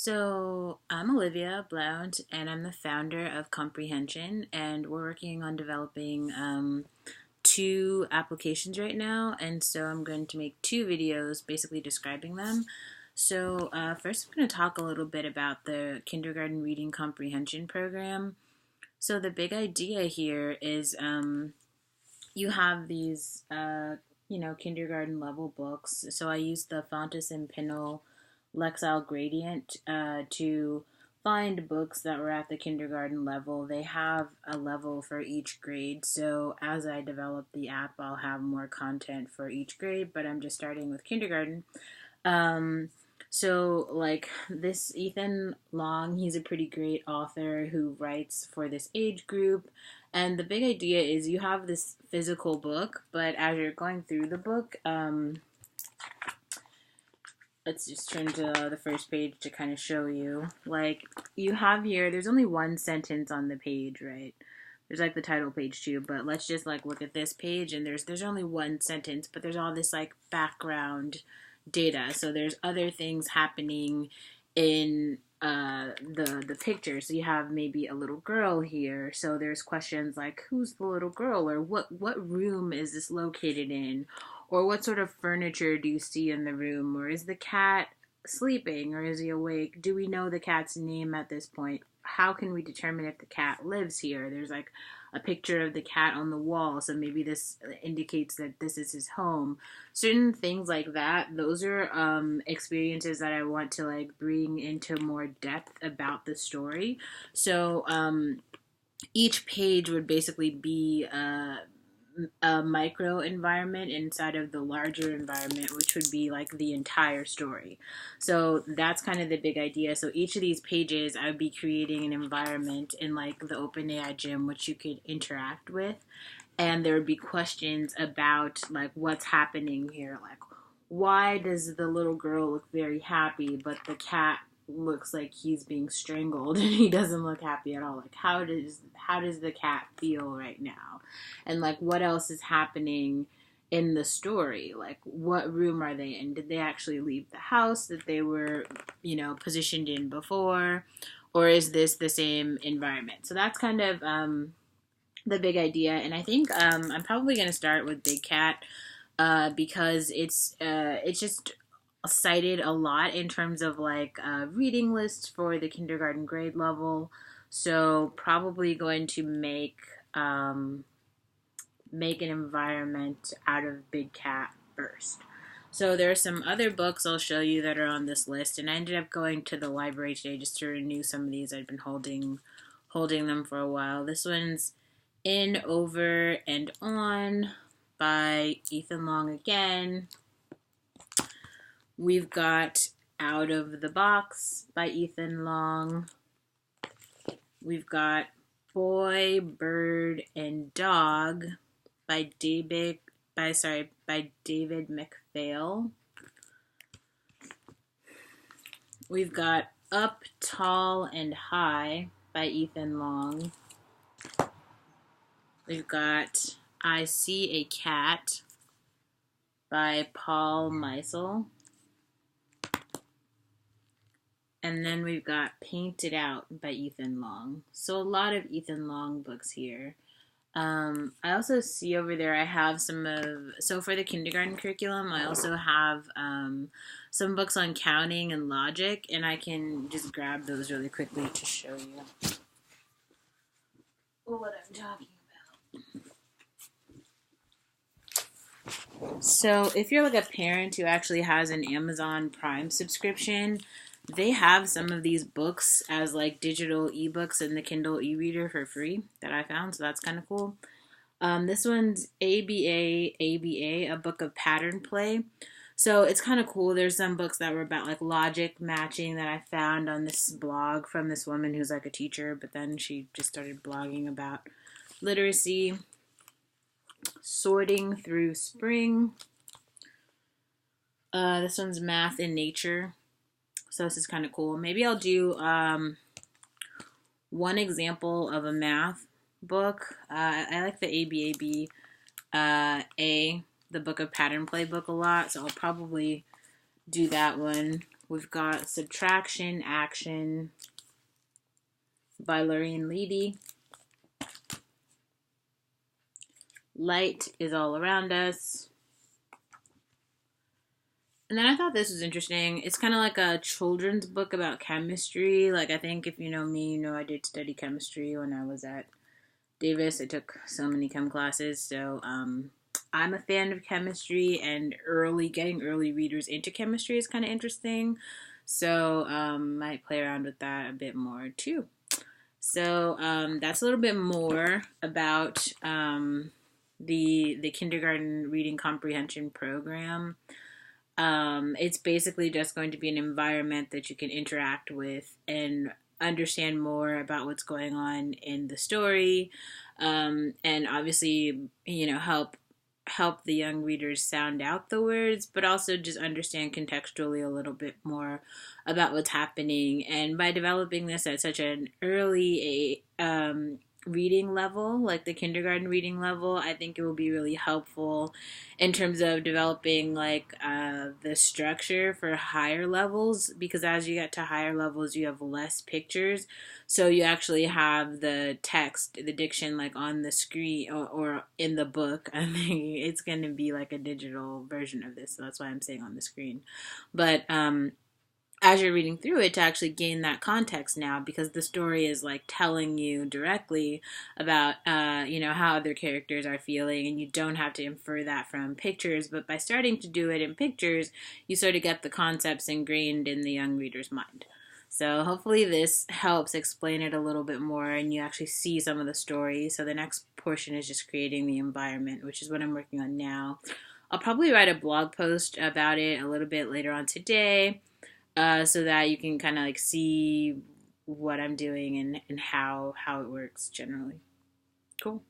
So, I'm Olivia Blount, and I'm the founder of Comprehension, and we're working on developing two applications right now. And so, I'm going to make two videos basically describing them. So, first, I'm going to talk a little bit about the kindergarten reading comprehension program. So, the big idea here is you have these, kindergarten level books. So, I use the Fontes and Pinnell Lexile Gradient to find books that were at the kindergarten level. They have a level for each grade, so as I develop the app, I'll have more content for each grade, but I'm just starting with kindergarten. Um, so, like this Ethan Long, he's a pretty great author who writes for this age group. And the big idea is you have this physical book, but as you're going through the book, let's just turn to the first page to kind of show you. Like, you have here, there's only one sentence on the page, right? There's like the title page too, but let's just like look at this page, and there's only one sentence, but there's all this like background data. So there's other things happening in the picture. So you have maybe a little girl here. So there's questions like, who's the little girl, or what room is this located in, or what sort of furniture do you see in the room, or is the cat sleeping or is he awake? Do we know the cat's name at this point? How can we determine if the cat lives here? There's like a picture of the cat on the wall, so maybe this indicates that this is his home. Certain things like that, those are experiences that I want to like bring into more depth about the story. So each page would basically be a micro environment inside of the larger environment, which would be like the entire story. So that's kind of the big idea. So each of these pages, I would be creating an environment in like the OpenAI gym, which you could interact with. And there would be questions about like what's happening here. Like, why does the little girl look very happy, but the cat looks like he's being strangled and he doesn't look happy at all? Like, how does the cat feel right now? And like, what else is happening in the story? Like, what room are they in? Did they actually leave the house that they were, positioned in before, or is this the same environment? So that's kind of the big idea. And I think I'm probably going to start with Big Cat because it's just cited a lot in terms of like reading lists for the kindergarten grade level. So probably going to make an environment out of Big Cat first. So there are some other books I'll show you that are on this list, and I ended up going to the library today just to renew some of these. I'd been holding them for a while. This one's In, Over, and On by Ethan Long again. We've got Out of the Box by Ethan Long. We've got Boy, Bird, and Dog by David McPhail. We've got Up, Tall, and High by Ethan Long. We've got I See a Cat by Paul Meisel. And then we've got Paint It Out by Ethan Long. So a lot of Ethan Long books here. I also see over there I have so for the kindergarten curriculum, I also have some books on counting and logic, and I can just grab those really quickly to show you what I'm talking about. So if you're like a parent who actually has an Amazon Prime subscription, they have some of these books as like digital ebooks in the Kindle e-reader for free that I found, so that's kind of cool. This one's ABA, a book of pattern play. So it's kind of cool. There's some books that were about like logic matching that I found on this blog from this woman who's like a teacher, but then she just started blogging about literacy. Sorting Through Spring. This one's Math in Nature. So this is kind of cool. Maybe I'll do one example of a math book. I like the ABAB the book of pattern play book a lot, so I'll probably do that one We've got Subtraction Action by Lorraine Leedy. Light is all around us. And then I thought this was interesting. It's kind of like a children's book about chemistry. Like, I think if you know me, you know I did study chemistry when I was at Davis. I took so many chem classes. So, I'm a fan of chemistry, and getting early readers into chemistry is kind of interesting. So, might play around with that a bit more too. So, that's a little bit more about the kindergarten reading comprehension program. It's basically just going to be an environment that you can interact with and understand more about what's going on in the story, and obviously, help the young readers sound out the words, but also just understand contextually a little bit more about what's happening. And by developing this at such an early reading level, like the kindergarten reading level, I think it will be really helpful in terms of developing the structure for higher levels, because as you get to higher levels you have less pictures, so you actually have the text, the diction, like on the screen or in the book. I mean, it's going to be like a digital version of this, so that's why I'm saying on the screen. But as you're reading through it, to actually gain that context now, because the story is like telling you directly about how other characters are feeling, and you don't have to infer that from pictures. But by starting to do it in pictures, you sort of get the concepts ingrained in the young reader's mind. So hopefully this helps explain it a little bit more, and you actually see some of the story. So the next portion is just creating the environment, which is what I'm working on now. I'll probably write a blog post about it a little bit later on today, so that you can kind of like see what I'm doing and how it works generally. Cool.